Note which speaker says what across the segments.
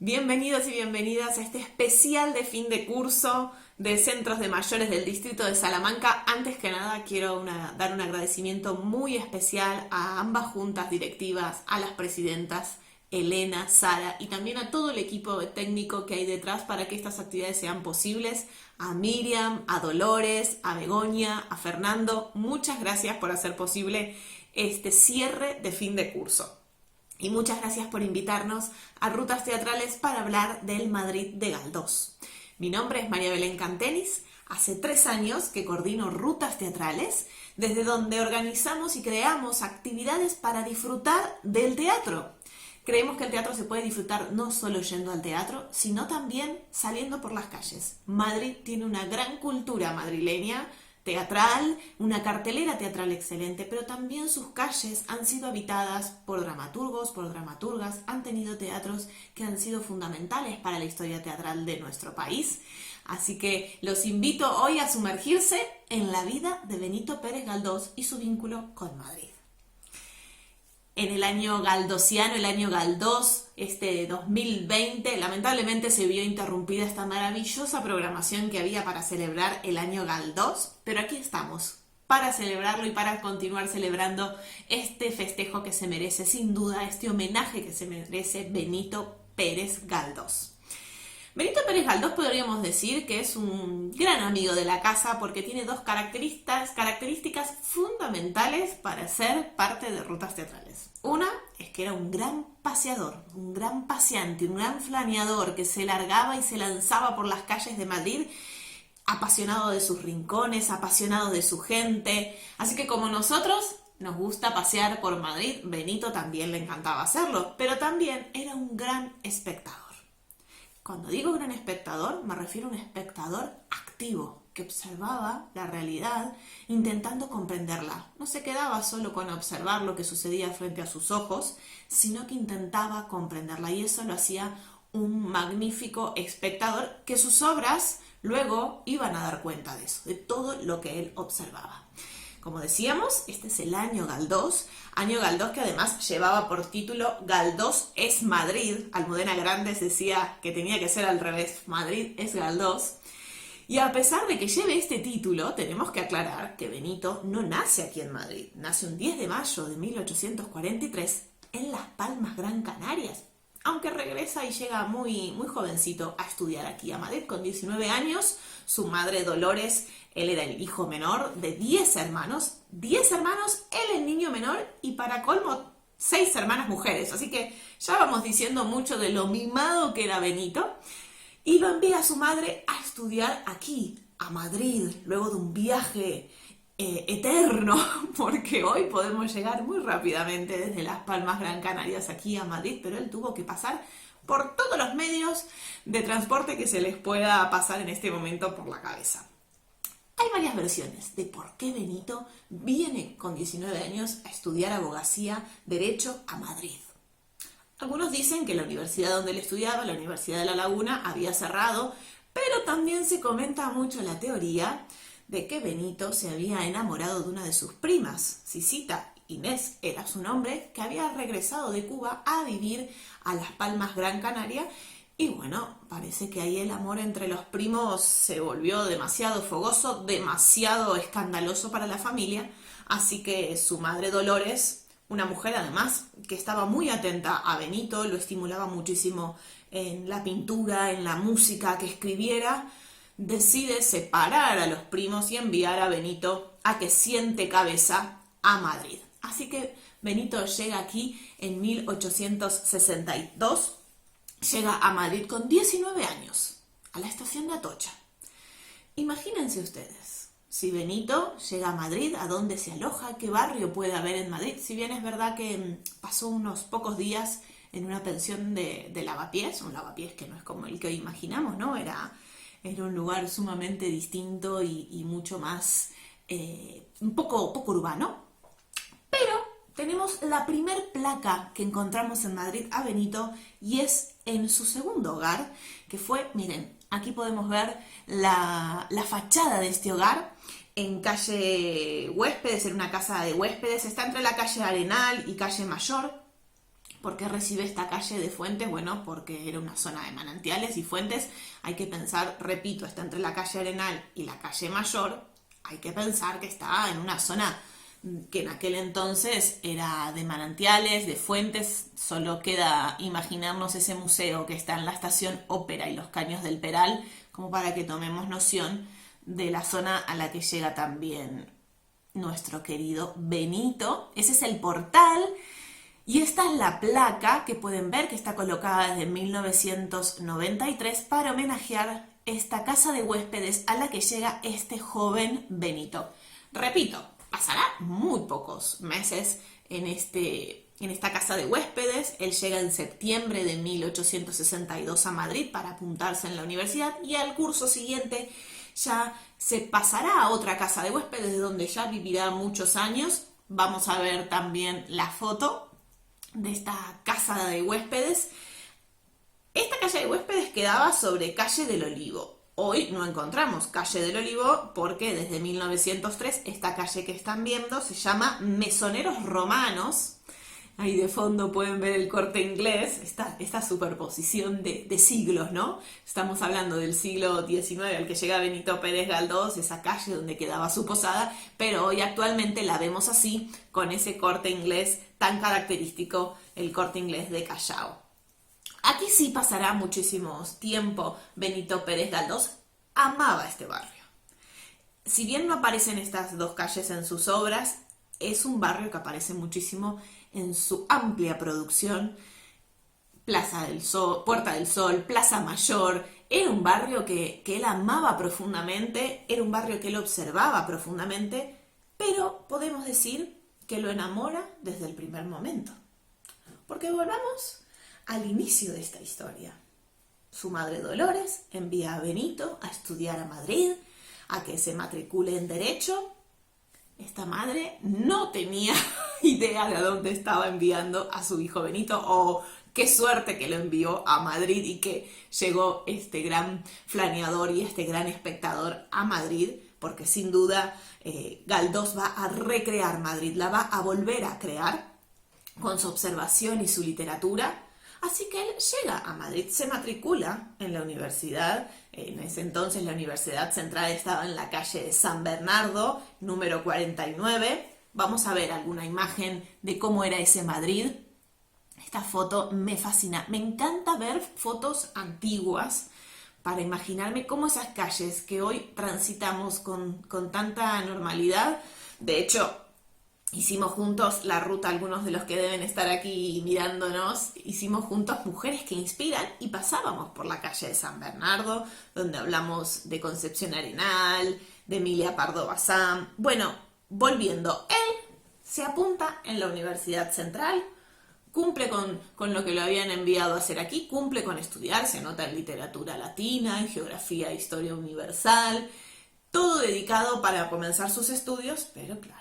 Speaker 1: Bienvenidos y bienvenidas a este especial de fin de curso de centros de mayores del distrito de Salamanca. Antes que nada quiero dar un agradecimiento muy especial a ambas juntas directivas, a las presidentas Elena, Sara y también a todo el equipo técnico que hay detrás para que estas actividades sean posibles. A Miriam, a Dolores, a Begoña, a Fernando, muchas gracias por hacer posible este cierre de fin de curso. Y muchas gracias por invitarnos a Rutas Teatrales para hablar del Madrid de Galdós. Mi nombre es María Belén Cantenis. Hace 3 años que coordino Rutas Teatrales, desde donde organizamos y creamos actividades para disfrutar del teatro. Creemos que el teatro se puede disfrutar no solo yendo al teatro, sino también saliendo por las calles. Madrid tiene una gran cultura madrileña, teatral, una cartelera teatral excelente, pero también sus calles han sido habitadas por dramaturgos, por dramaturgas, han tenido teatros que han sido fundamentales para la historia teatral de nuestro país. Así que los invito hoy a sumergirse en la vida de Benito Pérez Galdós y su vínculo con Madrid. En el año galdosiano, el año Galdós, 2020, lamentablemente se vio interrumpida esta maravillosa programación que había para celebrar el año Galdós, pero aquí estamos para celebrarlo y para continuar celebrando este festejo que se merece, sin duda, este homenaje que se merece Benito Pérez Galdós. Benito Pérez Galdós podríamos decir que es un gran amigo de la casa porque tiene 2 características fundamentales para ser parte de Rutas Teatrales. Una es que era un gran paseador, un gran paseante, un gran flaneador que se largaba y se lanzaba por las calles de Madrid, apasionado de sus rincones, apasionado de su gente. Así que como nosotros nos gusta pasear por Madrid, Benito también le encantaba hacerlo, pero también era un gran espectador. Cuando digo gran espectador, me refiero a un espectador activo, que observaba la realidad intentando comprenderla. No se quedaba solo con observar lo que sucedía frente a sus ojos, sino que intentaba comprenderla, y eso lo hacía un magnífico espectador que sus obras luego iban a dar cuenta de eso, de todo lo que él observaba. Como decíamos, este es el año Galdós que además llevaba por título Galdós es Madrid. Almudena Grandes decía que tenía que ser al revés, Madrid es Galdós. Y a pesar de que lleve este título, tenemos que aclarar que Benito no nace aquí en Madrid. Nace un 10 de mayo de 1843 en Las Palmas, Gran Canarias. Aunque regresa y llega muy jovencito a estudiar aquí a Madrid con 19 años. Su madre Dolores, él era el hijo menor de 10 hermanos. 10 hermanos, él el niño menor y para colmo 6 hermanas mujeres. Así que ya vamos diciendo mucho de lo mimado que era Benito. Y lo envía a su madre a estudiar aquí, a Madrid, luego de un viaje eterno, porque hoy podemos llegar muy rápidamente desde Las Palmas, Gran Canarias, aquí a Madrid, pero él tuvo que pasar por todos los medios de transporte que se les pueda pasar en este momento por la cabeza. Hay varias versiones de por qué Benito viene con 19 años a estudiar abogacía, derecho a Madrid. Algunos dicen que la universidad donde él estudiaba, la Universidad de La Laguna, había cerrado, pero también se comenta mucho la teoría de que Benito se había enamorado de una de sus primas, Sisita. Inés era su nombre, que había regresado de Cuba a vivir a Las Palmas, Gran Canaria, y bueno, parece que ahí el amor entre los primos se volvió demasiado fogoso, demasiado escandaloso para la familia, así que su madre Dolores, una mujer además que estaba muy atenta a Benito, lo estimulaba muchísimo en la pintura, en la música, que escribiera, decide separar a los primos y enviar a Benito a que siente cabeza a Madrid. Así que Benito llega aquí en 1862, llega a Madrid con 19 años, a la estación de Atocha. Imagínense ustedes, si Benito llega a Madrid, ¿a dónde se aloja? ¿Qué barrio puede haber en Madrid? Si bien es verdad que pasó unos pocos días en una pensión de lavapiés, un lavapiés que no es como el que hoy imaginamos, ¿no? Era un lugar sumamente distinto y mucho más, un poco urbano. Pero tenemos la primer placa que encontramos en Madrid a Benito y es en su segundo hogar, que fue, miren, aquí podemos ver la fachada de este hogar en calle Huéspedes, en una casa de huéspedes, está entre la calle Arenal y calle Mayor. ¿Por qué recibe esta calle de Fuentes? Bueno, porque era una zona de manantiales y Fuentes, hay que pensar, repito, está entre la calle Arenal y la calle Mayor, hay que pensar que está en una zona que en aquel entonces era de manantiales, de fuentes, solo queda imaginarnos ese museo que está en la estación Ópera y los Caños del Peral, como para que tomemos noción de la zona a la que llega también nuestro querido Benito. Ese es el portal. Y esta es la placa que pueden ver que está colocada desde 1993 para homenajear esta casa de huéspedes a la que llega este joven Benito. Repito, pasará muy pocos meses en esta casa de huéspedes. Él llega en septiembre de 1862 a Madrid para apuntarse en la universidad y al curso siguiente ya se pasará a otra casa de huéspedes donde ya vivirá muchos años. Vamos a ver también la foto de esta casa de huéspedes. Esta calle de huéspedes quedaba sobre Calle del Olivo. Hoy no encontramos Calle del Olivo porque desde 1903 esta calle que están viendo se llama Mesoneros Romanos. Ahí de fondo pueden ver el Corte Inglés, esta superposición de siglos, ¿no? Estamos hablando del siglo XIX al que llega Benito Pérez Galdós, esa calle donde quedaba su posada, pero hoy actualmente la vemos así, con ese Corte Inglés tan característico, el Corte Inglés de Callao. Aquí sí pasará muchísimo tiempo Benito Pérez Galdós, amaba este barrio. Si bien no aparecen estas dos calles en sus obras, es un barrio que aparece muchísimo en su amplia producción. Plaza del Sol, Puerta del Sol, Plaza Mayor, era un barrio que él amaba profundamente, era un barrio que él observaba profundamente, pero podemos decir que lo enamora desde el primer momento. Porque volvamos al inicio de esta historia. Su madre Dolores envía a Benito a estudiar a Madrid, a que se matricule en Derecho. Esta madre no tenía idea de a dónde estaba enviando a su hijo Benito, o qué suerte que lo envió a Madrid y que llegó este gran flaneador y este gran espectador a Madrid, porque sin duda Galdós va a recrear Madrid, la va a volver a crear con su observación y su literatura. Así que él llega a Madrid, se matricula en la universidad. En ese entonces la Universidad Central estaba en la calle de San Bernardo, número 49. Vamos a ver alguna imagen de cómo era ese Madrid. Esta foto me fascina. Me encanta ver fotos antiguas para imaginarme cómo esas calles que hoy transitamos con tanta normalidad. De hecho, hicimos juntos la ruta, algunos de los que deben estar aquí mirándonos, hicimos juntos Mujeres que Inspiran y pasábamos por la calle de San Bernardo, donde hablamos de Concepción Arenal, de Emilia Pardo Bazán. Bueno, volviendo, él se apunta en la Universidad Central, cumple con lo que lo habían enviado a hacer aquí, cumple con estudiar, se nota en literatura latina, en geografía e historia universal, todo dedicado para comenzar sus estudios, pero claro,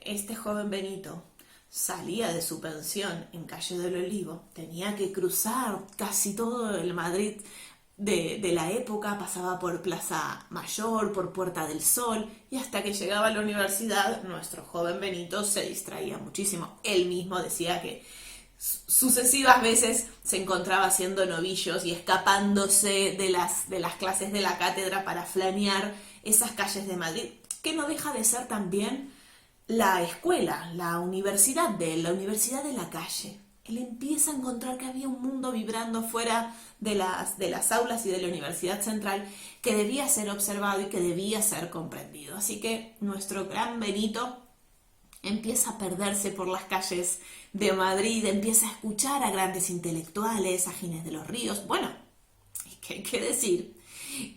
Speaker 1: este joven Benito salía de su pensión en Calle del Olivo, tenía que cruzar casi todo el Madrid de la época, pasaba por Plaza Mayor, por Puerta del Sol, y hasta que llegaba a la universidad, nuestro joven Benito se distraía muchísimo. Él mismo decía que sucesivas veces se encontraba haciendo novillos y escapándose de las clases de la cátedra para flanear esas calles de Madrid, que no deja de ser también la escuela, la universidad de la calle. Él empieza a encontrar que había un mundo vibrando fuera de las aulas y de la Universidad Central que debía ser observado y que debía ser comprendido. Así que nuestro gran Benito empieza a perderse por las calles de Madrid, empieza a escuchar a grandes intelectuales, a Ginés de los Ríos. Bueno, y que hay que decir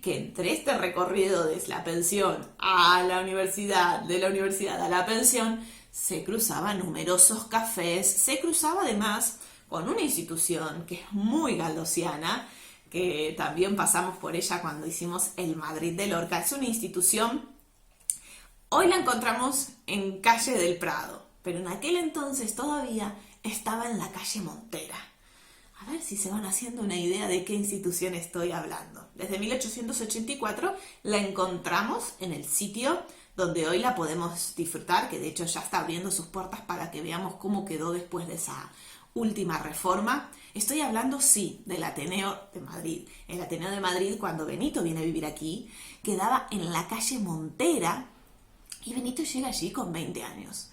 Speaker 1: que entre este recorrido desde la pensión a la universidad, de la universidad a la pensión, se cruzaban numerosos cafés, se cruzaba además con una institución que es muy galdosiana, que también pasamos por ella cuando hicimos el Madrid de Lorca. Es una institución, hoy la encontramos en Calle del Prado, pero en aquel entonces todavía estaba en la calle Montera. A ver si se van haciendo una idea de qué institución estoy hablando. Desde 1884 la encontramos en el sitio donde hoy la podemos disfrutar, que de hecho ya está abriendo sus puertas para que veamos cómo quedó después de esa última reforma. Estoy hablando, sí, del Ateneo de Madrid. El Ateneo de Madrid, cuando Benito viene a vivir aquí, quedaba en la calle Montera y Benito llega allí con 20 años.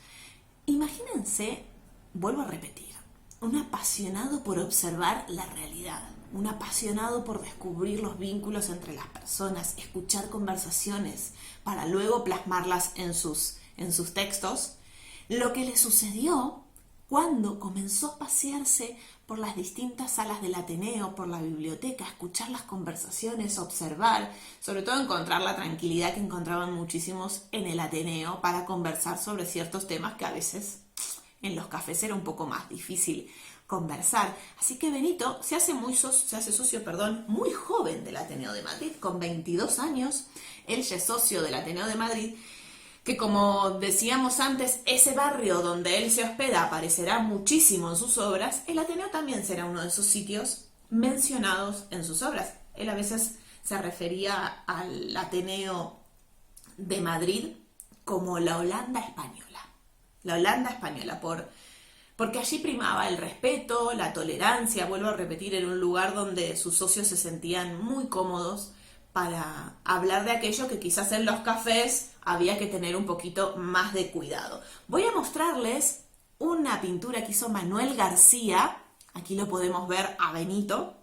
Speaker 1: Imagínense, vuelvo a repetir, un apasionado por observar la realidad, un apasionado por descubrir los vínculos entre las personas, escuchar conversaciones para luego plasmarlas en sus textos. Lo que le sucedió cuando comenzó a pasearse por las distintas salas del Ateneo, por la biblioteca, escuchar las conversaciones, observar, sobre todo encontrar la tranquilidad que encontraban muchísimos en el Ateneo para conversar sobre ciertos temas que a veces en los cafés era un poco más difícil conversar. Así que Benito se hace socio muy joven del Ateneo de Madrid, con 22 años. Él ya es socio del Ateneo de Madrid, que como decíamos antes, ese barrio donde él se hospeda aparecerá muchísimo en sus obras. El Ateneo también será uno de esos sitios mencionados en sus obras. Él a veces se refería al Ateneo de Madrid como la Holanda española. La Holanda española, porque allí primaba el respeto, la tolerancia, vuelvo a repetir, era un lugar donde sus socios se sentían muy cómodos para hablar de aquello que quizás en los cafés había que tener un poquito más de cuidado. Voy a mostrarles una pintura que hizo Manuel García. Aquí lo podemos ver a Benito.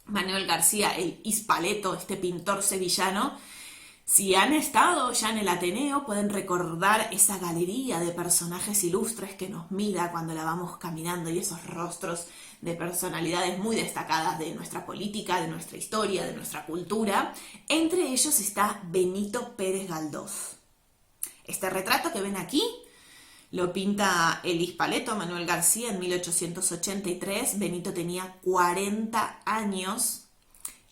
Speaker 1: Manuel García, el Hispaleto, este pintor sevillano. Si han estado ya en el Ateneo, pueden recordar esa galería de personajes ilustres que nos mira cuando la vamos caminando y esos rostros de personalidades muy destacadas de nuestra política, de nuestra historia, de nuestra cultura. Entre ellos está Benito Pérez Galdós. Este retrato que ven aquí lo pinta el Hispaleto Manuel García en 1883. Benito tenía 40 años.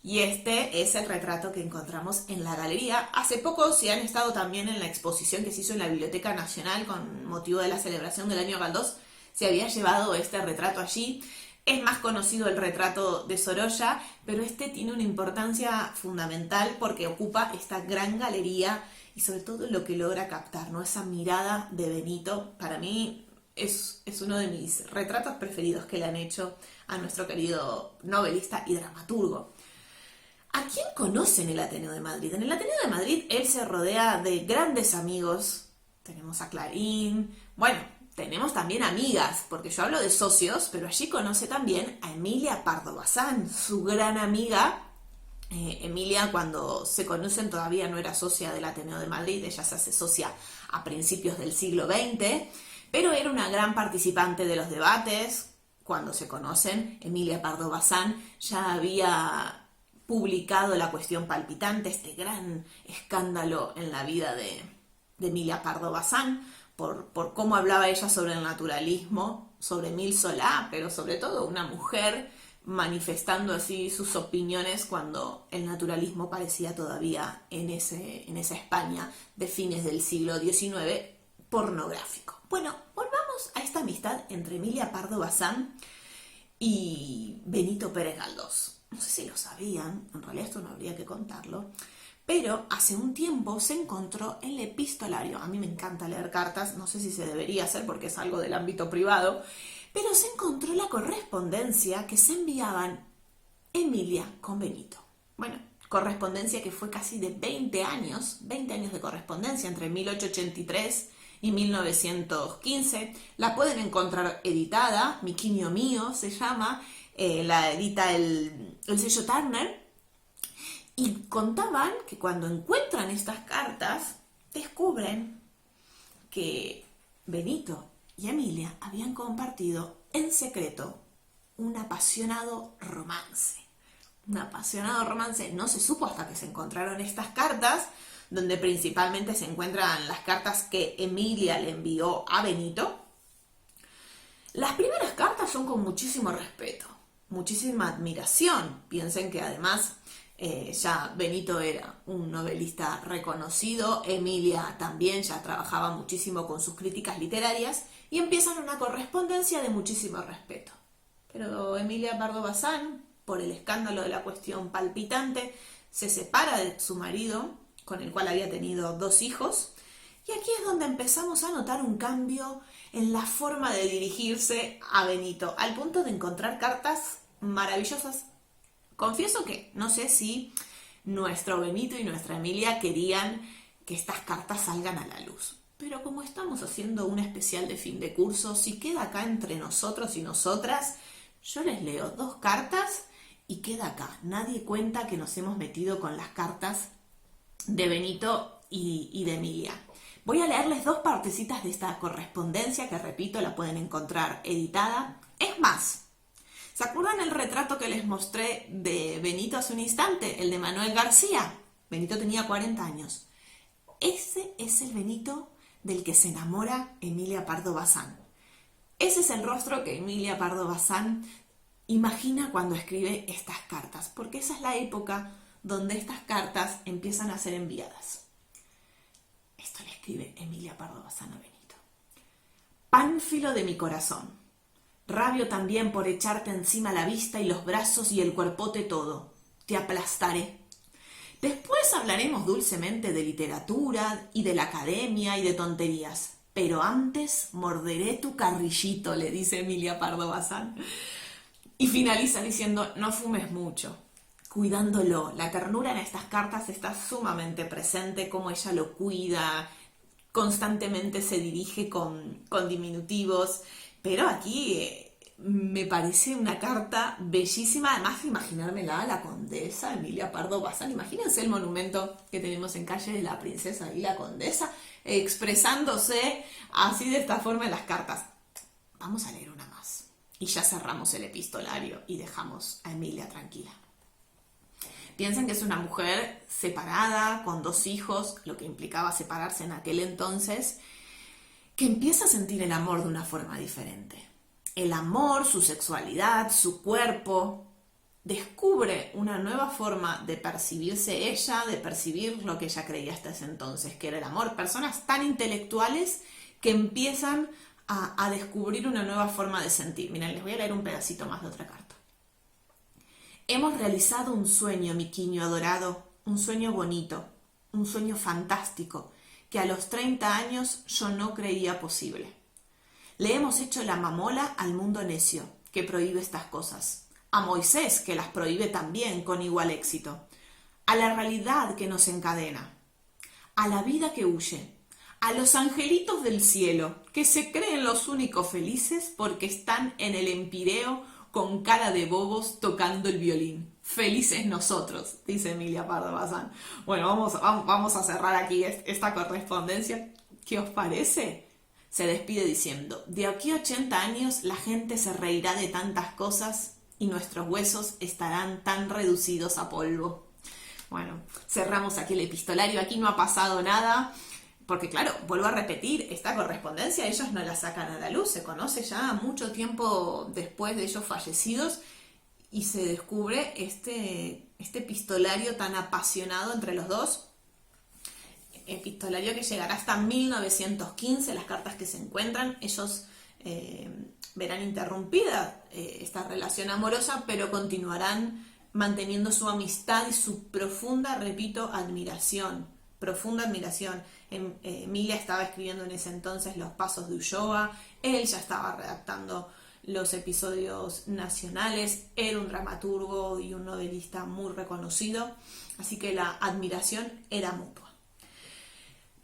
Speaker 1: Y este es el retrato que encontramos en la galería. Hace poco, si han estado también en la exposición que se hizo en la Biblioteca Nacional con motivo de la celebración del año Galdós, se había llevado este retrato allí. Es más conocido el retrato de Sorolla, pero este tiene una importancia fundamental porque ocupa esta gran galería y sobre todo lo que logra captar, ¿no? Esa mirada de Benito, para mí es uno de mis retratos preferidos que le han hecho a nuestro querido novelista y dramaturgo. ¿A quién conocen el Ateneo de Madrid? En el Ateneo de Madrid él se rodea de grandes amigos. Tenemos a Clarín, bueno, tenemos también amigas, porque yo hablo de socios, pero allí conoce también a Emilia Pardo Bazán, su gran amiga. Emilia, cuando se conocen, todavía no era socia del Ateneo de Madrid, ella se hace socia a principios del siglo XX, pero era una gran participante de los debates. Cuando se conocen, Emilia Pardo Bazán ya había publicado La cuestión palpitante, este gran escándalo en la vida de Emilia Pardo Bazán, por cómo hablaba ella sobre el naturalismo, sobre Émile Zola, pero sobre todo una mujer manifestando así sus opiniones cuando el naturalismo parecía todavía en esa España de fines del siglo XIX pornográfico. Bueno, volvamos a esta amistad entre Emilia Pardo Bazán y Benito Pérez Galdós. No sé si lo sabían, en realidad esto no habría que contarlo, pero hace un tiempo se encontró el epistolario. A mí me encanta leer cartas, no sé si se debería hacer porque es algo del ámbito privado, pero se encontró la correspondencia que se enviaban Emilia con Benito. Bueno, correspondencia que fue casi de 20 años de correspondencia entre 1883 y 1915. La pueden encontrar editada, Mi Quimio Mío se llama, la edita el sello Turner, y contaban que cuando encuentran estas cartas descubren que Benito y Emilia habían compartido en secreto un apasionado romance. Un apasionado romance no se supo hasta que se encontraron estas cartas, donde principalmente se encuentran las cartas que Emilia le envió a Benito. Las primeras cartas son con muchísimo respeto, muchísima admiración. Piensen que además ya Benito era un novelista reconocido, Emilia también ya trabajaba muchísimo con sus críticas literarias y empiezan una correspondencia de muchísimo respeto. Pero Emilia Pardo Bazán, por el escándalo de La cuestión palpitante, se separa de su marido, con el cual había tenido 2 hijos, y aquí es donde empezamos a notar un cambio en la forma de dirigirse a Benito, al punto de encontrar cartas maravillosas. Confieso que no sé si nuestro Benito y nuestra Emilia querían que estas cartas salgan a la luz. Pero como estamos haciendo un especial de fin de curso, si queda acá entre nosotros y nosotras, yo les leo 2 cartas y queda acá. Nadie cuenta que nos hemos metido con las cartas de Benito y de Emilia. Voy a leerles 2 partecitas de esta correspondencia que, repito, la pueden encontrar editada. Es más, ¿se acuerdan el retrato que les mostré de Benito hace un instante? El de Manuel García. Benito tenía 40 años. Ese es el Benito del que se enamora Emilia Pardo Bazán. Ese es el rostro que Emilia Pardo Bazán imagina cuando escribe estas cartas, porque esa es la época donde estas cartas empiezan a ser enviadas. Esto le escribe Emilia Pardo Bazán a Benito. Pánfilo de mi corazón, rabio también por echarte encima la vista y los brazos y el cuerpote todo. Te aplastaré. Después hablaremos dulcemente de literatura y de la academia y de tonterías. Pero antes morderé tu carrillito, le dice Emilia Pardo Bazán. Y finaliza diciendo, no fumes mucho, cuidándolo. La ternura en estas cartas está sumamente presente, como ella lo cuida, constantemente se dirige con diminutivos. Pero aquí me parece una carta bellísima, además de imaginármela a la condesa Emilia Pardo Bazán. Imagínense el monumento que tenemos en Calle de la Princesa y la Condesa, expresándose así de esta forma en las cartas. Vamos a leer una más y ya cerramos el epistolario y dejamos a Emilia tranquila. Piensen que es una mujer separada, con 2 hijos, lo que implicaba separarse en aquel entonces, que empieza a sentir el amor de una forma diferente. El amor, su sexualidad, su cuerpo, descubre una nueva forma de percibirse ella, de percibir lo que ella creía hasta ese entonces, que era el amor. Personas tan intelectuales que empiezan a descubrir una nueva forma de sentir. Miren, les voy a leer un pedacito más de otra carta. Hemos realizado un sueño, mi quiño adorado, un sueño bonito, un sueño fantástico, que a los 30 años yo no creía posible. Le hemos hecho la mamola al mundo necio, que prohíbe estas cosas. A Moisés, que las prohíbe también con igual éxito. A la realidad que nos encadena. A la vida que huye. A los angelitos del cielo, que se creen los únicos felices porque están en el empíreo con cara de bobos tocando el violín. Felices nosotros, dice Emilia Pardo Bazán. Bueno, vamos a cerrar aquí esta correspondencia. ¿Qué os parece? Se despide diciendo, de aquí a 80 años la gente se reirá de tantas cosas y nuestros huesos estarán tan reducidos a polvo. Bueno, cerramos aquí el epistolario, aquí no ha pasado nada, porque claro, vuelvo a repetir, esta correspondencia ellos no la sacan a la luz, se conoce ya mucho tiempo después de ellos fallecidos y se descubre este epistolario tan apasionado entre los dos. Epistolario que llegará hasta 1915, las cartas que se encuentran, ellos verán interrumpida esta relación amorosa, pero continuarán manteniendo su amistad y su profunda, repito, admiración, profunda admiración. Emilia estaba escribiendo en ese entonces Los Pasos de Ulloa, él ya estaba redactando los episodios nacionales, era un dramaturgo y un novelista muy reconocido, así que la admiración era mutua.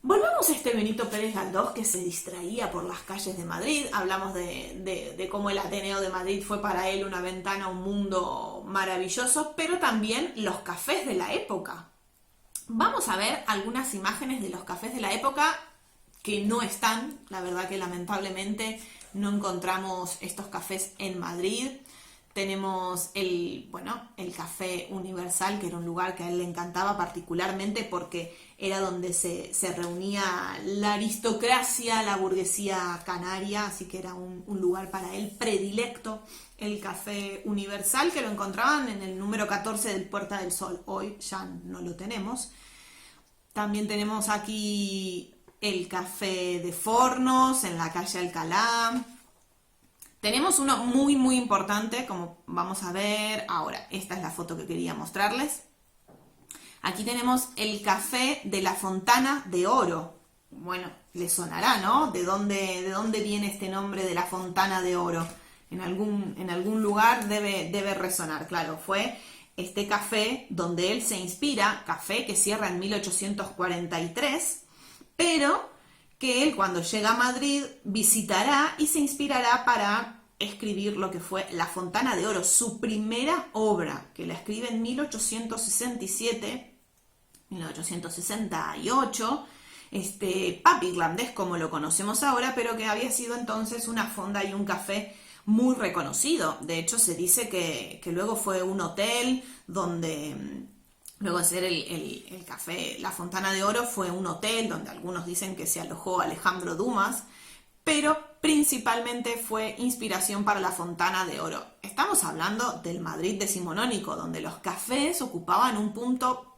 Speaker 1: Volvamos a este Benito Pérez Galdós que se distraía por las calles de Madrid. Hablamos de cómo el Ateneo de Madrid fue para él una ventana a un mundo maravilloso, pero también los cafés de la época. Vamos a ver algunas imágenes de los cafés de la época que no están, la verdad que lamentablemente no encontramos estos cafés en Madrid. Tenemos el Café Universal, que era un lugar que a él le encantaba particularmente porque era donde se reunía la aristocracia, la burguesía canaria, así que era un lugar para él predilecto, el Café Universal, que lo encontraban en el número 14 del Puerta del Sol. Hoy ya no lo tenemos. También tenemos aquí el Café de Fornos, en la calle Alcalá. Tenemos uno muy muy importante, como vamos a ver ahora. Esta es la foto que quería mostrarles. Aquí tenemos el Café de la Fontana de Oro. bueno, le sonará, ¿no? De dónde viene este nombre de la Fontana de Oro? En algún lugar debe resonar, claro, fue este café donde él se inspira, café que cierra en 1843, pero que él cuando llega a Madrid visitará y se inspirará para escribir lo que fue La Fontana de Oro, su primera obra, que la escribe en 1867, 1868, pub irlandés como lo conocemos ahora, pero que había sido entonces una fonda y un café muy reconocido. De hecho, se dice que luego fue un hotel donde, luego de ser el café La Fontana de Oro, fue un hotel donde algunos dicen que se alojó Alejandro Dumas, pero principalmente fue inspiración para la Fontana de Oro. Estamos hablando del Madrid decimonónico, donde los cafés ocupaban un punto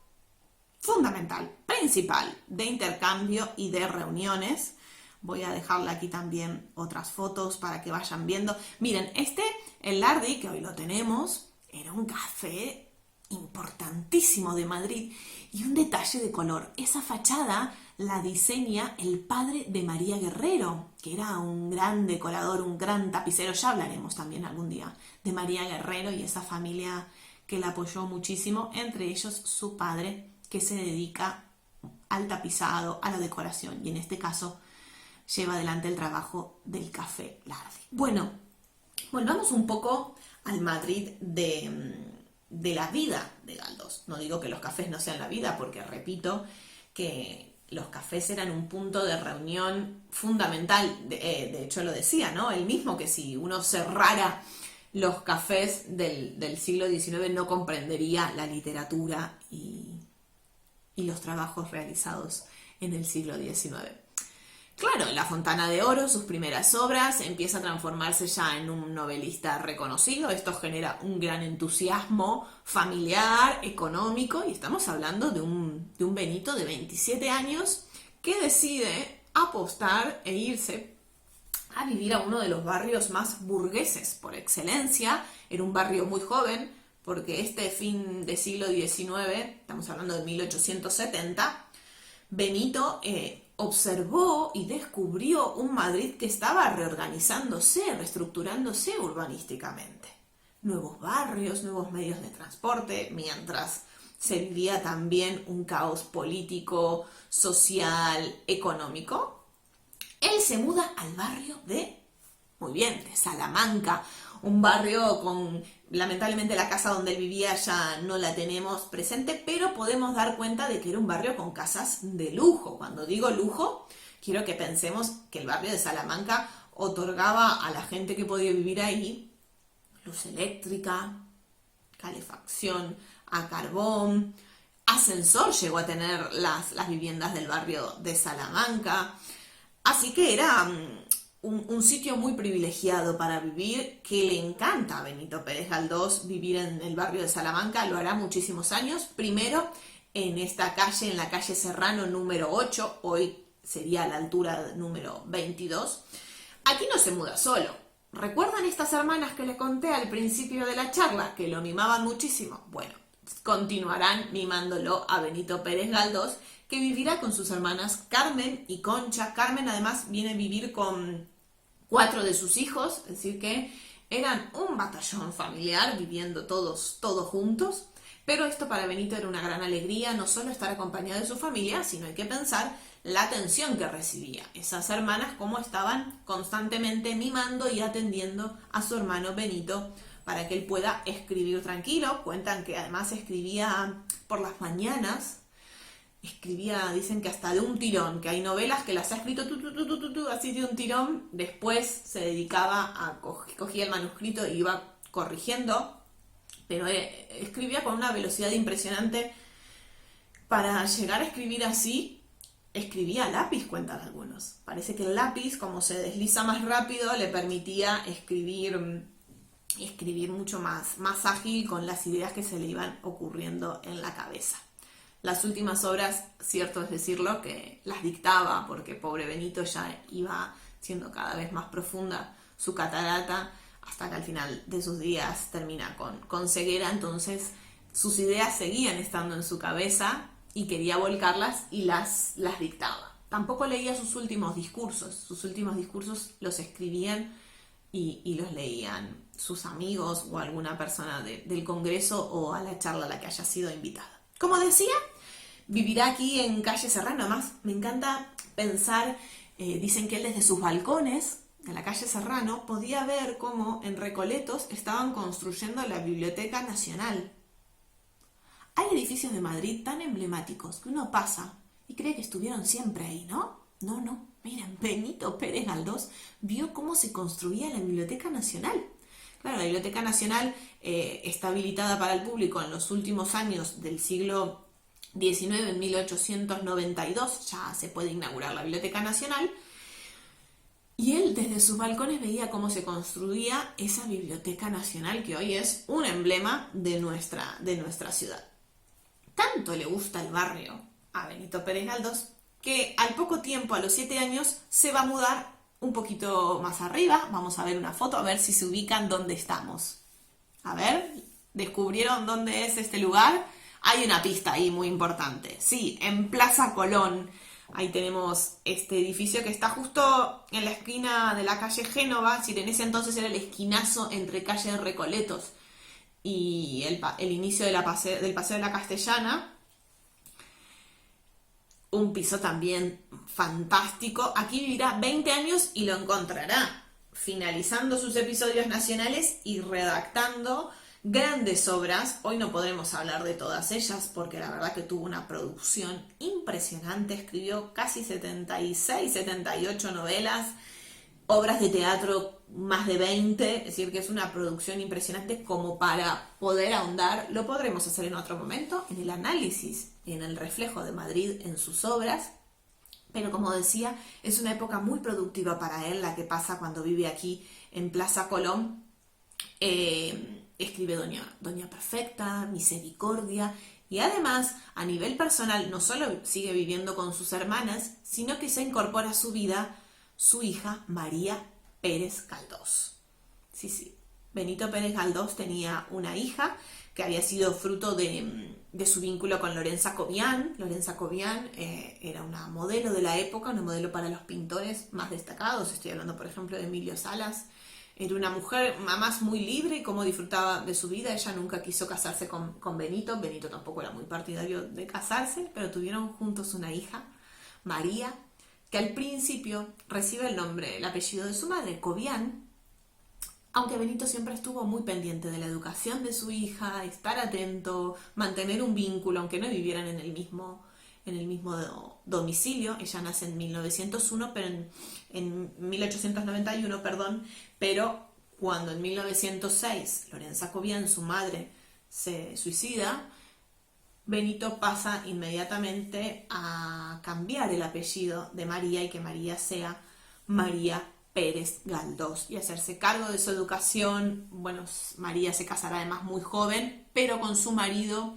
Speaker 1: fundamental, principal, de intercambio y de reuniones. Voy a dejarle aquí también otras fotos para que vayan viendo. Miren, el Lardy, que hoy lo tenemos, era un café importantísimo de Madrid. Y un detalle de color, esa fachada la diseña el padre de María Guerrero, que era un gran decorador, un gran tapicero. Ya hablaremos también algún día de María Guerrero y esa familia que la apoyó muchísimo, entre ellos su padre, que se dedica al tapizado, a la decoración, y en este caso lleva adelante el trabajo del café Lardy. Bueno, volvamos un poco al Madrid de la vida de Galdós. No digo que los cafés no sean la vida, porque repito que los cafés eran un punto de reunión fundamental. De hecho lo decía, ¿no? Él mismo, que si uno cerrara los cafés del siglo XIX no comprendería la literatura y los trabajos realizados en el siglo XIX. Claro, La Fontana de Oro, sus primeras obras, empieza a transformarse ya en un novelista reconocido. Esto genera un gran entusiasmo familiar, económico, y estamos hablando de un Benito de 27 años que decide apostar e irse a vivir a uno de los barrios más burgueses por excelencia. Era un barrio muy joven, porque fin de siglo XIX, estamos hablando de 1870, Benito observó y descubrió un Madrid que estaba reorganizándose, reestructurándose urbanísticamente. Nuevos barrios, nuevos medios de transporte, mientras se vivía también un caos político, social, económico. Él se muda al barrio de Salamanca, un barrio con, lamentablemente la casa donde él vivía ya no la tenemos presente, pero podemos dar cuenta de que era un barrio con casas de lujo. Cuando digo lujo, quiero que pensemos que el barrio de Salamanca otorgaba a la gente que podía vivir ahí luz eléctrica, calefacción a carbón, ascensor llegó a tener las viviendas del barrio de Salamanca. Así que era un sitio muy privilegiado para vivir, que le encanta a Benito Pérez Galdós vivir en el barrio de Salamanca. Lo hará muchísimos años, primero en esta calle, en la calle Serrano número 8, hoy sería la altura número 22. Aquí no se muda solo. ¿Recuerdan estas hermanas que les conté al principio de la charla, que lo mimaban muchísimo? Bueno, continuarán mimándolo a Benito Pérez Galdós, que vivirá con sus hermanas Carmen y Concha. Carmen además viene a vivir con 4 de sus hijos, es decir que eran un batallón familiar viviendo todos juntos. Pero esto para Benito era una gran alegría, no solo estar acompañado de su familia, sino hay que pensar la atención que recibía. Esas hermanas como estaban constantemente mimando y atendiendo a su hermano Benito para que él pueda escribir tranquilo. Cuentan que además escribía por las mañanas, dicen que hasta de un tirón, que hay novelas que las ha escrito así de un tirón. Después se dedicaba cogía el manuscrito y iba corrigiendo, pero escribía con una velocidad impresionante. Para llegar a escribir así, escribía a lápiz, cuentan algunos. Parece que el lápiz, como se desliza más rápido, le permitía escribir mucho más ágil con las ideas que se le iban ocurriendo en la cabeza. Las últimas obras, cierto es decirlo, que las dictaba, porque pobre Benito ya iba siendo cada vez más profunda su catarata, hasta que al final de sus días termina con ceguera. Entonces sus ideas seguían estando en su cabeza y quería volcarlas y las dictaba. Tampoco leía sus últimos discursos. Sus últimos discursos los escribían y los leían sus amigos o alguna persona del Congreso o a la charla a la que haya sido invitada. Como decía, vivirá aquí en calle Serrano. Además, me encanta pensar, dicen que él desde sus balcones de la calle Serrano podía ver cómo en Recoletos estaban construyendo la Biblioteca Nacional. Hay edificios de Madrid tan emblemáticos que uno pasa y cree que estuvieron siempre ahí, ¿no? No. Miren, Benito Pérez Galdós vio cómo se construía la Biblioteca Nacional. Claro, la Biblioteca Nacional está habilitada para el público en los últimos años del siglo XIX, en 1892, ya se puede inaugurar la Biblioteca Nacional. Y él desde sus balcones veía cómo se construía esa Biblioteca Nacional, que hoy es un emblema de nuestra ciudad. Tanto le gusta el barrio a Benito Pérez Galdós que al poco tiempo, a los 7 años, se va a mudar un poquito más arriba. Vamos a ver una foto, a ver si se ubican dónde estamos. A ver, ¿descubrieron dónde es este lugar? Hay una pista ahí muy importante. Sí, en Plaza Colón. Ahí tenemos este edificio que está justo en la esquina de la calle Génova. Si en ese entonces era el esquinazo entre calle de Recoletos y el inicio del Paseo de la Castellana. Un piso también fantástico. Aquí vivirá 20 años y lo encontrará finalizando sus episodios nacionales y redactando grandes obras. Hoy no podremos hablar de todas ellas porque la verdad que tuvo una producción impresionante. Escribió casi 76, 78 novelas, obras de teatro más de 20, es decir, que es una producción impresionante como para poder ahondar. Lo podremos hacer en otro momento, en el análisis y en el reflejo de Madrid en sus obras. Pero como decía, es una época muy productiva para él la que pasa cuando vive aquí en Plaza Colón. Escribe Doña Perfecta, Misericordia, y además a nivel personal no solo sigue viviendo con sus hermanas, sino que se incorpora a su vida su hija María Pérez Galdós. Sí, Benito Pérez Galdós tenía una hija que había sido fruto de su vínculo con Lorenza Cobian. Lorenza Cobian era una modelo de la época, una modelo para los pintores más destacados. Estoy hablando, por ejemplo, de Emilio Salas. Era una mujer, mamás, muy libre y cómo disfrutaba de su vida. Ella nunca quiso casarse con Benito. Benito tampoco era muy partidario de casarse, pero tuvieron juntos una hija, María, que al principio recibe el apellido de su madre, Cobian, aunque Benito siempre estuvo muy pendiente de la educación de su hija, estar atento, mantener un vínculo, aunque no vivieran en el mismo domicilio. Ella nace en 1901, pero en 1891, pero cuando en 1906 Lorenza Cobian, su madre, se suicida, Benito pasa inmediatamente a cambiar el apellido de María y que María sea María Pérez Galdós y hacerse cargo de su educación. Bueno, María se casará además muy joven, pero con su marido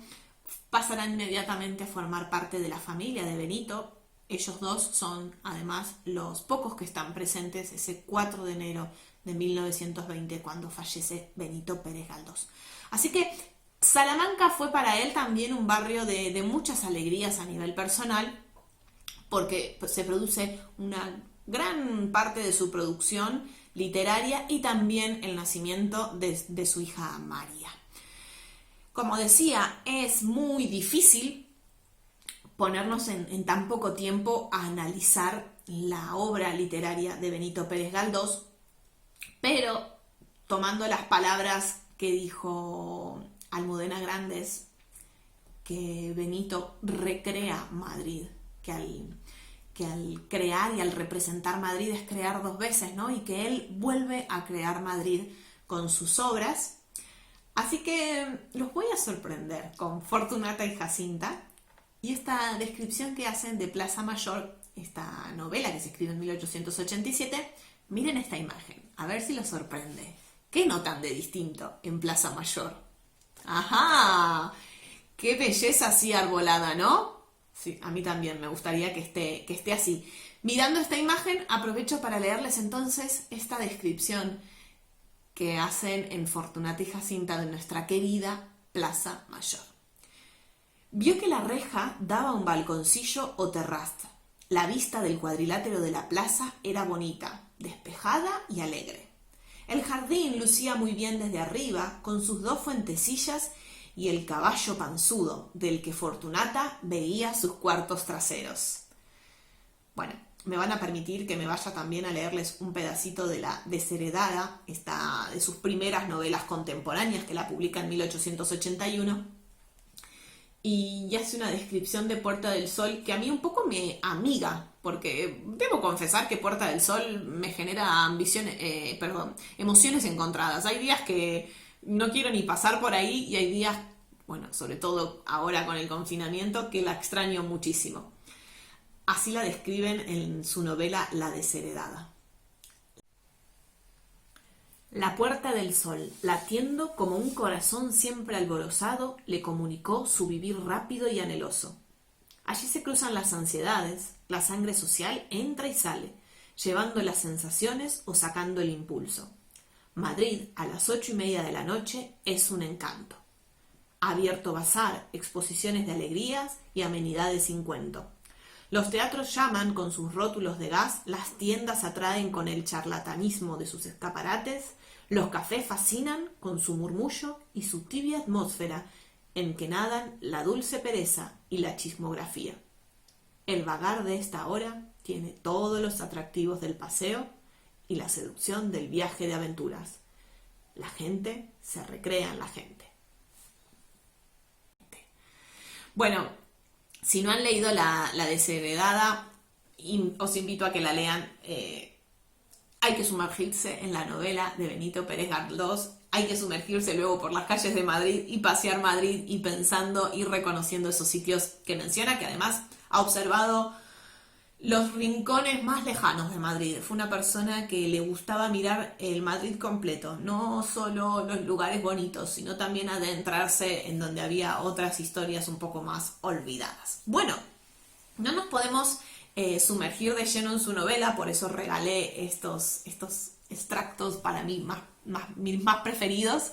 Speaker 1: pasará inmediatamente a formar parte de la familia de Benito. Ellos dos son además los pocos que están presentes ese 4 de enero de 1920 cuando fallece Benito Pérez Galdós. Así que Salamanca fue para él también un barrio de muchas alegrías a nivel personal, porque se produce una gran parte de su producción literaria y también el nacimiento de su hija María. Como decía, es muy difícil ponernos en tan poco tiempo a analizar la obra literaria de Benito Pérez Galdós, pero tomando las palabras que dijo Almudena Grandes, que Benito recrea Madrid, que al crear y al representar Madrid es crear dos veces, ¿no? Y que él vuelve a crear Madrid con sus obras. Así que los voy a sorprender con Fortunata y Jacinta y esta descripción que hacen de Plaza Mayor, esta novela que se escribe en 1887. Miren esta imagen, a ver si los sorprende. ¿Qué notan de distinto en Plaza Mayor? ¡Ajá! ¡Qué belleza así arbolada!, ¿no? Sí, a mí también me gustaría que esté así. Mirando esta imagen, aprovecho para leerles entonces esta descripción que hacen en Fortunata y Jacinta de nuestra querida Plaza Mayor. Vio que la reja daba a un balconcillo o terraza. La vista del cuadrilátero de la plaza era bonita, despejada y alegre. El jardín lucía muy bien desde arriba, con sus 2 fuentecillas y el caballo panzudo, del que Fortunata veía sus cuartos traseros. Bueno, me van a permitir que me vaya también a leerles un pedacito de La desheredada, esta de sus primeras novelas contemporáneas, que la publica en 1881. Y hace una descripción de Puerta del Sol que a mí un poco me amiga, porque debo confesar que Puerta del Sol me genera emociones encontradas. Hay días que no quiero ni pasar por ahí y hay días, bueno, sobre todo ahora con el confinamiento, que la extraño muchísimo. Así la describen en su novela La desheredada. La Puerta del Sol, latiendo como un corazón siempre alborozado, le comunicó su vivir rápido y anheloso. Allí se cruzan las ansiedades, la sangre social entra y sale, llevando las sensaciones o sacando el impulso. Madrid, a las 8:30 de la noche, es un encanto. Abierto bazar, exposiciones de alegrías y amenidades sin cuento. Los teatros llaman con sus rótulos de gas, las tiendas atraen con el charlatanismo de sus escaparates, los cafés fascinan con su murmullo y su tibia atmósfera en que nadan la dulce pereza y la chismografía. El vagar de esta hora tiene todos los atractivos del paseo y la seducción del viaje de aventuras. La gente se recrea en la gente. Bueno, si no han leído La desheredada, os invito a que la lean. Hay que sumergirse en la novela de Benito Pérez Galdós, hay que sumergirse luego por las calles de Madrid y pasear Madrid y pensando y reconociendo esos sitios que menciona, que además ha observado los rincones más lejanos de Madrid. Fue una persona que le gustaba mirar el Madrid completo, no solo los lugares bonitos, sino también adentrarse en donde había otras historias un poco más olvidadas. Bueno, no nos podemos sumergir de lleno en su novela, por eso regalé estos extractos para mí mis más preferidos,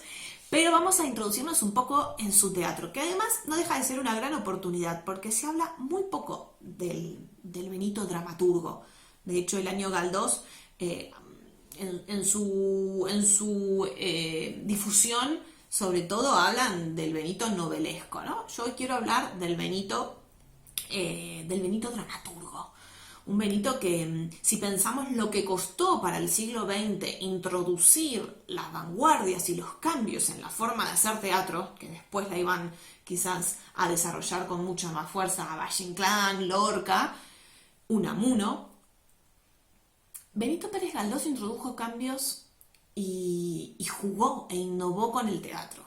Speaker 1: pero vamos a introducirnos un poco en su teatro, que además no deja de ser una gran oportunidad, porque se habla muy poco del Benito dramaturgo. De hecho, el año Galdós, en su difusión, sobre todo hablan del Benito novelesco, ¿no? Yo hoy quiero hablar del Benito dramaturgo. Un Benito que, si pensamos lo que costó para el siglo XX introducir las vanguardias y los cambios en la forma de hacer teatro, que después la iban quizás a desarrollar con mucha más fuerza a Valle Inclán, Lorca, Unamuno, Benito Pérez Galdós introdujo cambios y jugó e innovó con el teatro.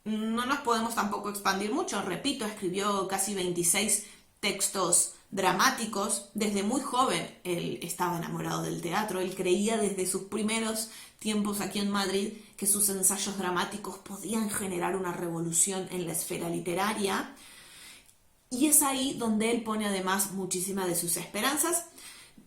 Speaker 1: No nos podemos tampoco expandir mucho, repito, escribió casi 26 textos dramáticos. Desde muy joven él estaba enamorado del teatro, él creía desde sus primeros tiempos aquí en Madrid que sus ensayos dramáticos podían generar una revolución en la esfera literaria, y es ahí donde él pone además muchísimas de sus esperanzas.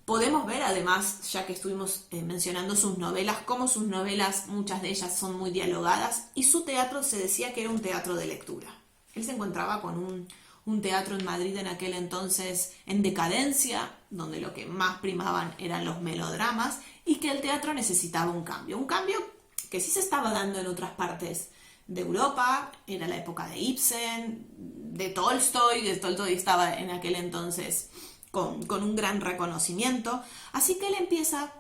Speaker 1: Podemos ver además, ya que estuvimos mencionando sus novelas, cómo sus novelas, muchas de ellas son muy dialogadas, y su teatro se decía que era un teatro de lectura. Él se encontraba con un teatro en Madrid en aquel entonces en decadencia, donde lo que más primaban eran los melodramas, y que el teatro necesitaba un cambio que sí se estaba dando en otras partes de Europa. Era la época de Ibsen, de Tolstoy estaba en aquel entonces con un gran reconocimiento, así que él empieza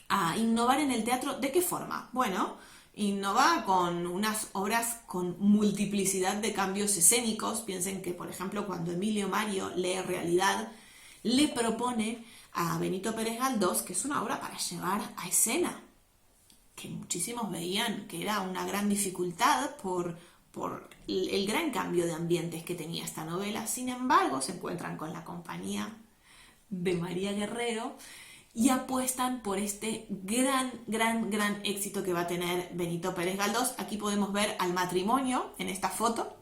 Speaker 1: a innovar en el teatro. ¿De qué forma? Bueno, innova con unas obras con multiplicidad de cambios escénicos. Piensen que, por ejemplo, cuando Emilio Mario lee Realidad, le propone a Benito Pérez Galdós que es una obra para llevar a escena, que muchísimos veían que era una gran dificultad por el gran cambio de ambientes que tenía esta novela. Sin embargo, se encuentran con la compañía de María Guerrero y apuestan por este gran éxito que va a tener Benito Pérez Galdós. Aquí podemos ver al matrimonio en esta foto,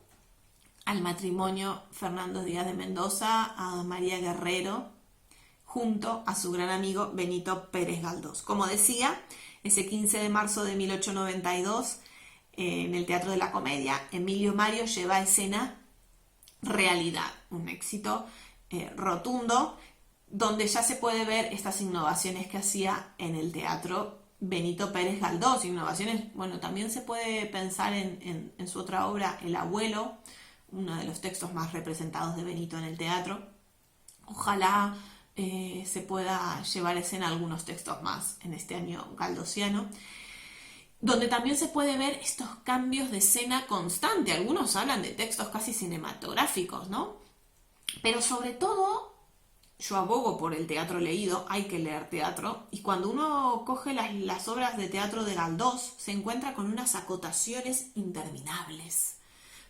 Speaker 1: al matrimonio Fernando Díaz de Mendoza, a María Guerrero, junto a su gran amigo Benito Pérez Galdós. Como decía, ese 15 de marzo de 1892, en el Teatro de la Comedia, Emilio Mario lleva a escena Realidad, un éxito rotundo. donde ya se puede ver estas innovaciones que hacía en el teatro Benito Pérez Galdós. Innovaciones, bueno, también se puede pensar en su otra obra, El abuelo, uno de los textos más representados de Benito en el teatro. Ojalá se pueda llevar a escena algunos textos más en este año galdosiano, donde también se puede ver estos cambios de escena constante. Algunos hablan de textos casi cinematográficos, ¿no? Pero sobre todo, yo abogo por el teatro leído, hay que leer teatro, y cuando uno coge las obras de teatro de Galdós, se encuentra con unas acotaciones interminables.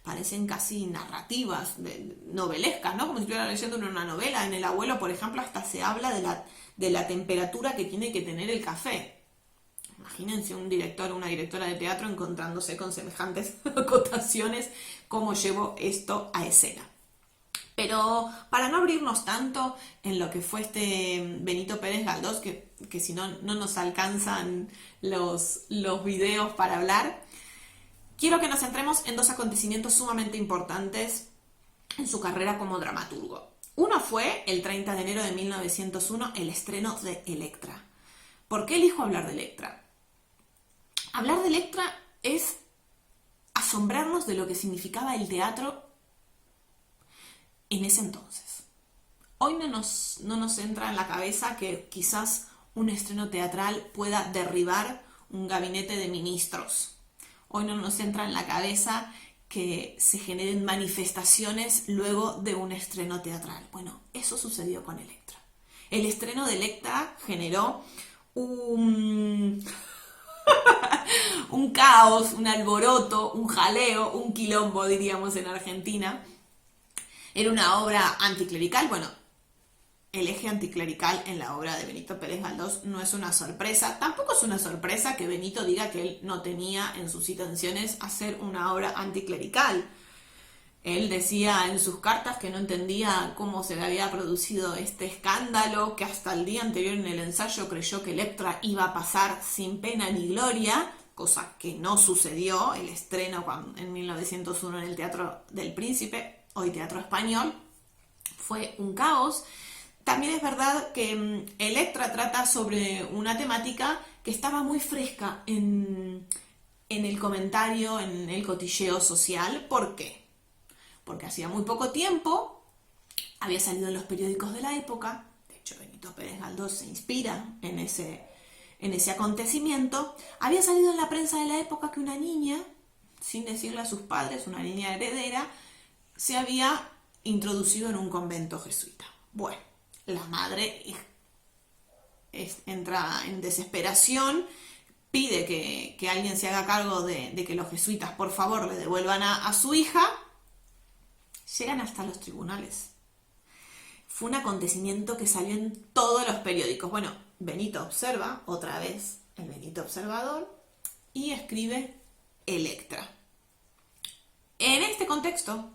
Speaker 1: Parecen casi narrativas, novelescas, ¿no? Como si estuviera leyendo una novela. En El abuelo, por ejemplo, hasta se habla de la temperatura que tiene que tener el café. Imagínense un director o una directora de teatro encontrándose con semejantes acotaciones, cómo llevo esto a escena. Pero para no abrirnos tanto en lo que fue este Benito Pérez Galdós, que si no, no nos alcanzan los videos para hablar, quiero que nos centremos en dos acontecimientos sumamente importantes en su carrera como dramaturgo. Uno fue el 30 de enero de 1901, el estreno de Electra. ¿Por qué elijo hablar de Electra? Hablar de Electra es asombrarnos de lo que significaba el teatro en ese entonces. Hoy no nos entra en la cabeza que quizás un estreno teatral pueda derribar un gabinete de ministros. Hoy no nos entra en la cabeza que se generen manifestaciones luego de un estreno teatral. Bueno, eso sucedió con Electra. El estreno de Electra generó un caos, un alboroto, un jaleo, un quilombo, diríamos en Argentina. Era una obra anticlerical. Bueno, el eje anticlerical en la obra de Benito Pérez Galdós no es una sorpresa. Tampoco es una sorpresa que Benito diga que él no tenía en sus intenciones hacer una obra anticlerical. Él decía en sus cartas que no entendía cómo se le había producido este escándalo, que hasta el día anterior en el ensayo creyó que Electra iba a pasar sin pena ni gloria, cosa que no sucedió. El estreno en 1901 en el Teatro del Príncipe, hoy Teatro Español, fue un caos. También es verdad que Electra trata sobre una temática que estaba muy fresca en el comentario, en el cotilleo social. ¿Por qué? Porque hacía muy poco tiempo había salido en los periódicos de la época. De hecho, Benito Pérez Galdós se inspira en ese acontecimiento. Había salido en la prensa de la época que una niña, sin decirle a sus padres, una niña heredera, se había introducido en un convento jesuita. Bueno, la madre entra en desesperación, pide que alguien se haga cargo de que los jesuitas por favor le devuelvan a su hija. Llegan hasta los tribunales. Fue un acontecimiento que salió en todos los periódicos. Bueno, Benito observa, otra vez el Benito observador, y escribe Electra. En este contexto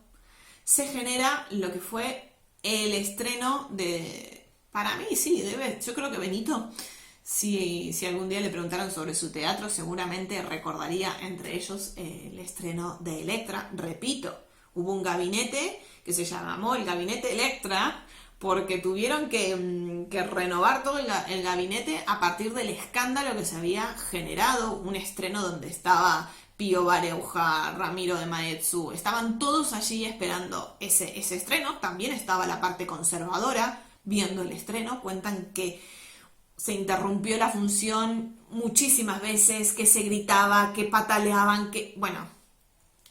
Speaker 1: se genera lo que fue el estreno de... Para mí sí, yo creo que Benito, si algún día le preguntaran sobre su teatro, seguramente recordaría entre ellos el estreno de Electra. Repito, hubo un gabinete que se llamó el Gabinete Electra porque tuvieron que renovar todo el gabinete a partir del escándalo que se había generado. Un estreno donde estaba Pío Baruja, Ramiro de Maeztu, estaban todos allí esperando ese estreno. También estaba la parte conservadora viendo el estreno. Cuentan que se interrumpió la función muchísimas veces, que se gritaba, que pataleaban, que... bueno,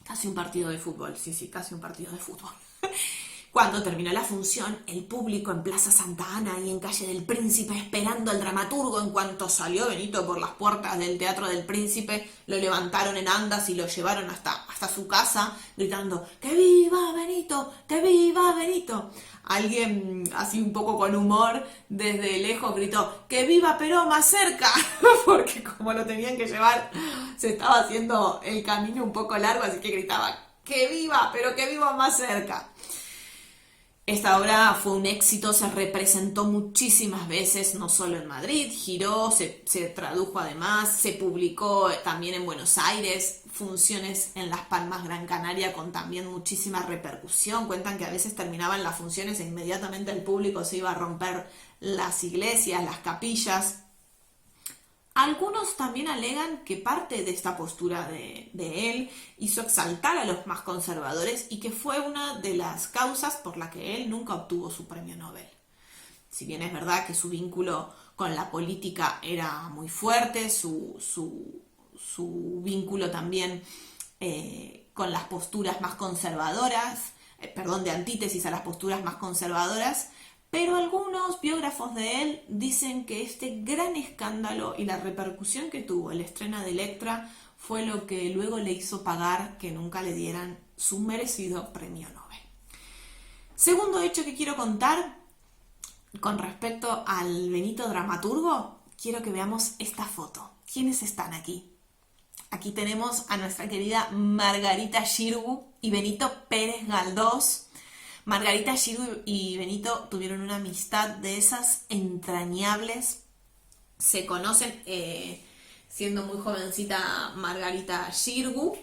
Speaker 1: casi un partido de fútbol, sí, casi un partido de fútbol. Cuando terminó la función, el público en Plaza Santa Ana y en Calle del Príncipe esperando al dramaturgo. En cuanto salió Benito por las puertas del Teatro del Príncipe, lo levantaron en andas y lo llevaron hasta su casa, gritando ¡Que viva Benito! ¡Que viva Benito! Alguien, así un poco con humor, desde lejos gritó ¡Que viva Perón más cerca! Porque como lo tenían que llevar, se estaba haciendo el camino un poco largo, así que gritaba ¡Que viva! Pero que viva más cerca. Esta obra fue un éxito, se representó muchísimas veces, no solo en Madrid, giró, se tradujo además, se publicó también en Buenos Aires, funciones en Las Palmas, Gran Canaria, con también muchísima repercusión. Cuentan que a veces terminaban las funciones e inmediatamente el público se iba a romper las iglesias, las capillas. Algunos también alegan que parte de esta postura de él hizo exaltar a los más conservadores y que fue una de las causas por la que él nunca obtuvo su premio Nobel. Si bien es verdad que su vínculo con la política era muy fuerte, su vínculo también con las posturas más conservadoras, de antítesis a las posturas más conservadoras, pero algunos biógrafos de él dicen que este gran escándalo y la repercusión que tuvo el estreno de Elektra fue lo que luego le hizo pagar que nunca le dieran su merecido premio Nobel. Segundo hecho que quiero contar con respecto al Benito dramaturgo, quiero que veamos esta foto. ¿Quiénes están aquí? Aquí tenemos a nuestra querida Margarita Xirgu y Benito Pérez Galdós. Margarita Xirgu y Benito tuvieron una amistad de esas entrañables. Se conocen siendo muy jovencita Margarita Xirgu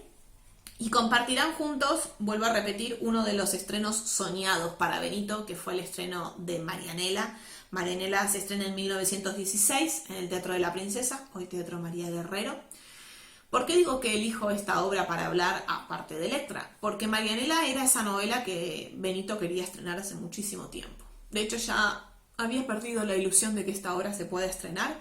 Speaker 1: y compartirán juntos, vuelvo a repetir, uno de los estrenos soñados para Benito, que fue el estreno de Marianela. Marianela se estrena en 1916 en el Teatro de la Princesa, hoy Teatro María Guerrero. ¿Por qué digo que elijo esta obra para hablar aparte de Elektra? Porque Marianela era esa novela que Benito quería estrenar hace muchísimo tiempo. De hecho, ya había perdido la ilusión de que esta obra se pueda estrenar.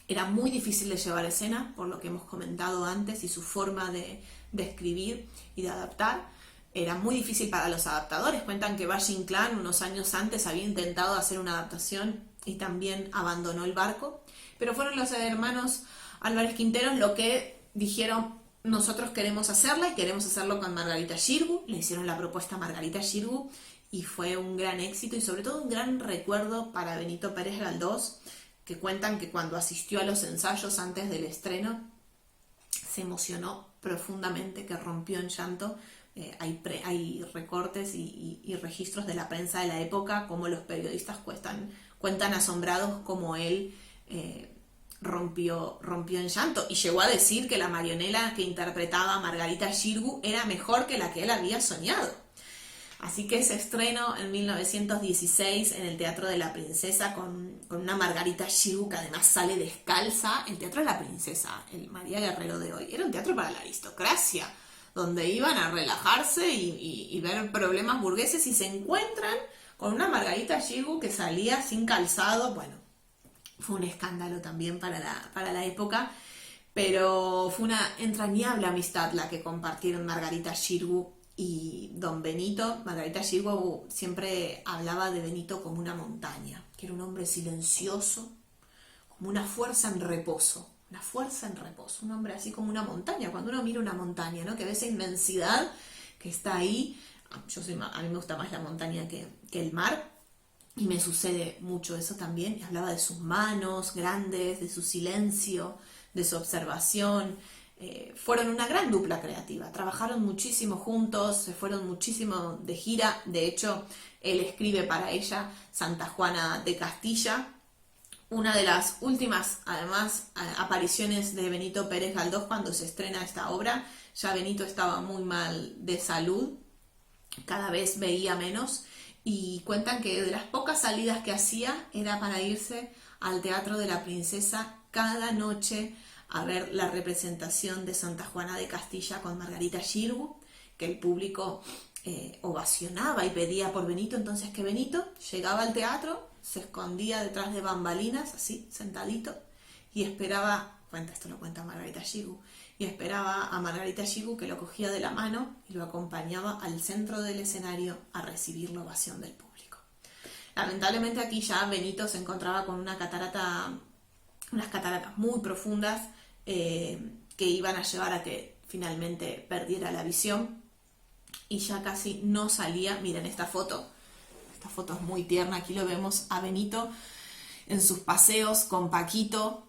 Speaker 1: Era muy difícil de llevar a escena, por lo que hemos comentado antes, y su forma de escribir y de adaptar. Era muy difícil para los adaptadores. Cuentan que Valle Inclán unos años antes había intentado hacer una adaptación y también abandonó el barco. Pero fueron los hermanos Álvarez Quinteros lo que dijeron: nosotros queremos hacerla y queremos hacerlo con Margarita Xirgu. Le hicieron la propuesta a Margarita Xirgu y fue un gran éxito y sobre todo un gran recuerdo para Benito Pérez Galdós, que cuentan que cuando asistió a los ensayos antes del estreno se emocionó profundamente, que rompió en llanto. Hay recortes y registros de la prensa de la época, como los periodistas cuentan asombrados como él rompió en llanto y llegó a decir que la Marianela que interpretaba Margarita Xirgu era mejor que la que él había soñado. Así que ese estreno en 1916 en el Teatro de la Princesa con una Margarita Xirgu que además sale descalza. El Teatro de la Princesa, el María Guerrero de hoy, era un teatro para la aristocracia, donde iban a relajarse y ver problemas burgueses, y se encuentran con una Margarita Xirgu que salía sin calzado. Bueno, fue un escándalo también para la época, pero fue una entrañable amistad la que compartieron Margarita Xirgu y don Benito. Margarita Xirgu siempre hablaba de Benito como una montaña, que era un hombre silencioso, como una fuerza en reposo, un hombre así como una montaña. Cuando uno mira una montaña, ¿no?, que ve esa inmensidad que está ahí. A mí me gusta más la montaña que el mar. Y me sucede mucho eso también. Hablaba de sus manos grandes, de su silencio, de su observación. Fueron una gran dupla creativa. Trabajaron muchísimo juntos, se fueron muchísimo de gira. De hecho, él escribe para ella Santa Juana de Castilla. Una de las últimas, además, apariciones de Benito Pérez Galdós cuando se estrena esta obra. Ya Benito estaba muy mal de salud, cada vez veía menos. Y cuentan que de las pocas salidas que hacía era para irse al Teatro de la Princesa cada noche a ver la representación de Santa Juana de Castilla con Margarita Xirgu, que el público ovacionaba y pedía por Benito. Entonces que Benito llegaba al teatro, se escondía detrás de bambalinas, así, sentadito, y esperaba, esto lo cuenta Margarita Xirgu, y esperaba a Margarita Xirgu, que lo cogía de la mano y lo acompañaba al centro del escenario a recibir la ovación del público. Lamentablemente aquí ya Benito se encontraba con unas cataratas muy profundas que iban a llevar a que finalmente perdiera la visión y ya casi no salía. Miren esta foto es muy tierna. Aquí lo vemos a Benito en sus paseos con Paquito,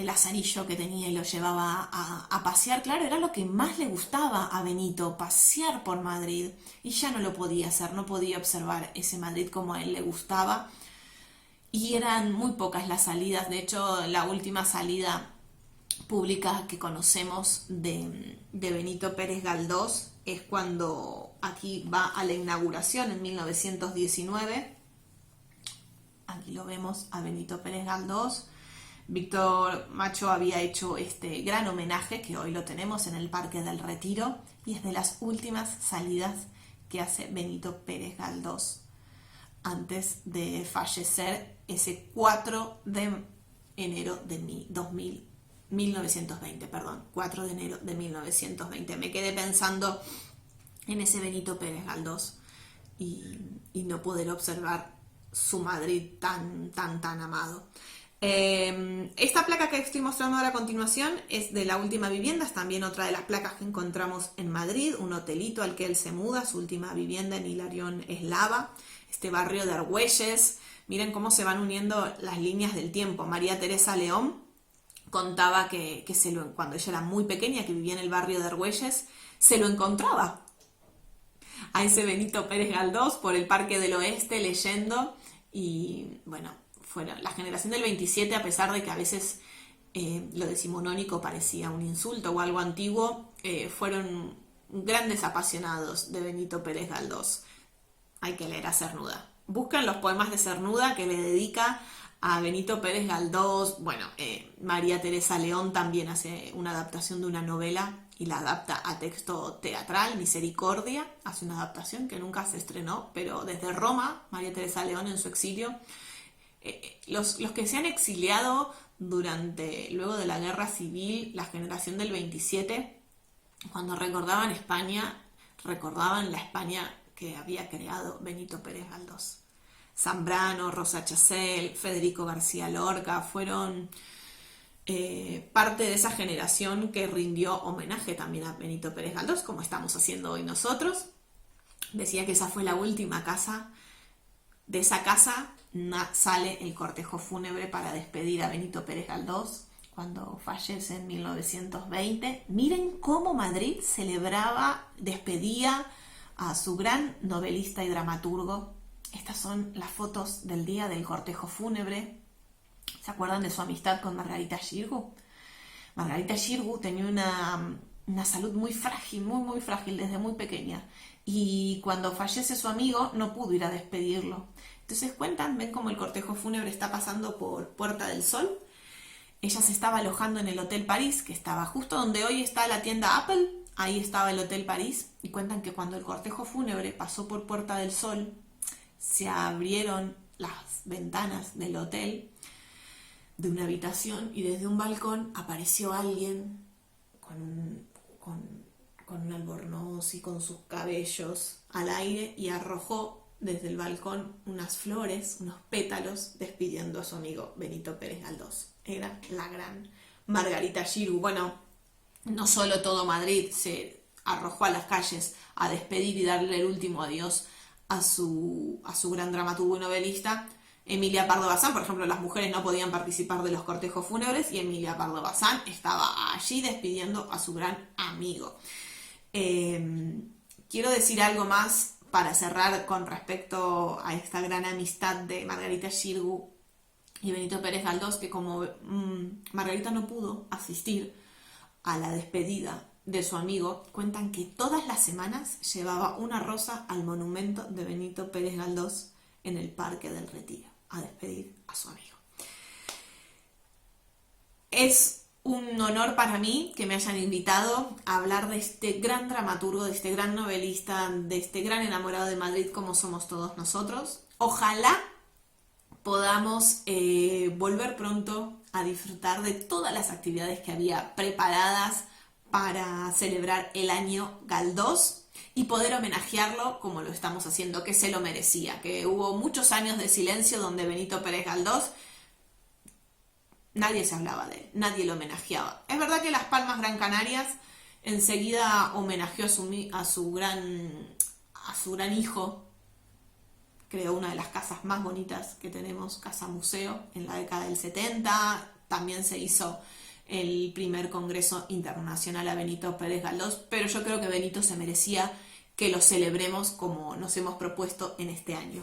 Speaker 1: lazarillo que tenía y lo llevaba a pasear. Claro, era lo que más le gustaba a Benito, pasear por Madrid. Y ya no lo podía hacer, no podía observar ese Madrid como a él le gustaba. Y eran muy pocas las salidas. De hecho, la última salida pública que conocemos de Benito Pérez Galdós es cuando aquí va a la inauguración en 1919. Aquí lo vemos a Benito Pérez Galdós. Víctor Macho había hecho este gran homenaje que hoy lo tenemos en el Parque del Retiro y es de las últimas salidas que hace Benito Pérez Galdós antes de fallecer ese 4 de enero de 1920, 4 de enero de 1920. Me quedé pensando en ese Benito Pérez Galdós y no poder observar su Madrid tan amado. Esta placa que estoy mostrando ahora a continuación es de La Última Vivienda, es también otra de las placas que encontramos en Madrid, un hotelito al que él se muda, su última vivienda en Hilarión Eslava, este barrio de Argüelles. Miren cómo se van uniendo las líneas del tiempo. María Teresa León contaba que cuando ella era muy pequeña, que vivía en el barrio de Argüelles, se lo encontraba a ese Benito Pérez Galdós por el Parque del Oeste leyendo y bueno, la generación del 27, a pesar de que a veces lo decimonónico parecía un insulto o algo antiguo, fueron grandes apasionados de Benito Pérez Galdós. Hay que leer a Cernuda. Buscan los poemas de Cernuda que le dedica a Benito Pérez Galdós. Bueno, María Teresa León también hace una adaptación de una novela y la adapta a texto teatral, Misericordia, hace una adaptación que nunca se estrenó, pero desde Roma, María Teresa León en su exilio, los que se han exiliado luego de la guerra civil, la generación del 27, cuando recordaban España, recordaban la España que había creado Benito Pérez Galdós. Zambrano, Rosa Chacel, Federico García Lorca fueron parte de esa generación que rindió homenaje también a Benito Pérez Galdós, como estamos haciendo hoy nosotros. Decía que esa fue la última casa. De esa casa sale el cortejo fúnebre para despedir a Benito Pérez Galdós cuando fallece en 1920. Miren cómo Madrid celebraba, despedía a su gran novelista y dramaturgo. Estas son las fotos del día del cortejo fúnebre. ¿Se acuerdan de su amistad con Margarita Xirgu? Margarita Xirgu tenía una salud muy frágil, muy frágil desde muy pequeña. Y cuando fallece su amigo no pudo ir a despedirlo. Entonces ven cómo el cortejo fúnebre está pasando por Puerta del Sol. Ella se estaba alojando en el Hotel París, que estaba justo donde hoy está la tienda Apple. Ahí estaba el Hotel París. Y cuentan que cuando el cortejo fúnebre pasó por Puerta del Sol, se abrieron las ventanas del hotel, de una habitación, y desde un balcón apareció alguien con un albornoz y con sus cabellos al aire y arrojó desde el balcón unas flores, unos pétalos, despidiendo a su amigo Benito Pérez Galdós. Era la gran Margarita Xirgu. Bueno, no solo todo Madrid se arrojó a las calles a despedir y darle el último adiós a su gran dramaturgo y novelista, Emilia Pardo Bazán. Por ejemplo, las mujeres no podían participar de los cortejos fúnebres y Emilia Pardo Bazán estaba allí despidiendo a su gran amigo. Quiero decir algo más para cerrar con respecto a esta gran amistad de Margarita Xirgu y Benito Pérez Galdós, que como Margarita no pudo asistir a la despedida de su amigo, cuentan que todas las semanas llevaba una rosa al monumento de Benito Pérez Galdós en el Parque del Retiro a despedir a su amigo. Es un honor para mí que me hayan invitado a hablar de este gran dramaturgo, de este gran novelista, de este gran enamorado de Madrid como somos todos nosotros. Ojalá podamos volver pronto a disfrutar de todas las actividades que había preparadas para celebrar el año Galdós y poder homenajearlo como lo estamos haciendo, que se lo merecía, que hubo muchos años de silencio donde Benito Pérez Galdós nadie se hablaba de él, nadie lo homenajeaba. Es verdad que Las Palmas Gran Canarias enseguida homenajeó a su gran hijo, creó una de las casas más bonitas que tenemos, Casa Museo, en la década del 70, también se hizo el primer Congreso Internacional a Benito Pérez Galdós, pero yo creo que Benito se merecía que lo celebremos como nos hemos propuesto en este año.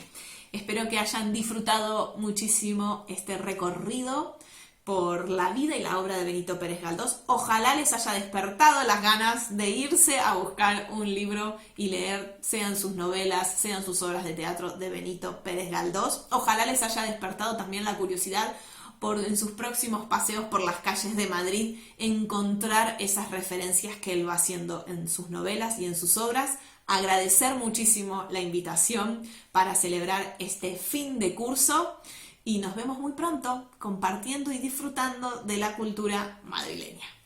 Speaker 1: Espero que hayan disfrutado muchísimo este recorrido por la vida y la obra de Benito Pérez Galdós. Ojalá les haya despertado las ganas de irse a buscar un libro y leer, sean sus novelas, sean sus obras de teatro de Benito Pérez Galdós. Ojalá les haya despertado también la curiosidad por en sus próximos paseos por las calles de Madrid encontrar esas referencias que él va haciendo en sus novelas y en sus obras. Agradecer muchísimo la invitación para celebrar este fin de curso y nos vemos muy pronto compartiendo y disfrutando de la cultura madrileña.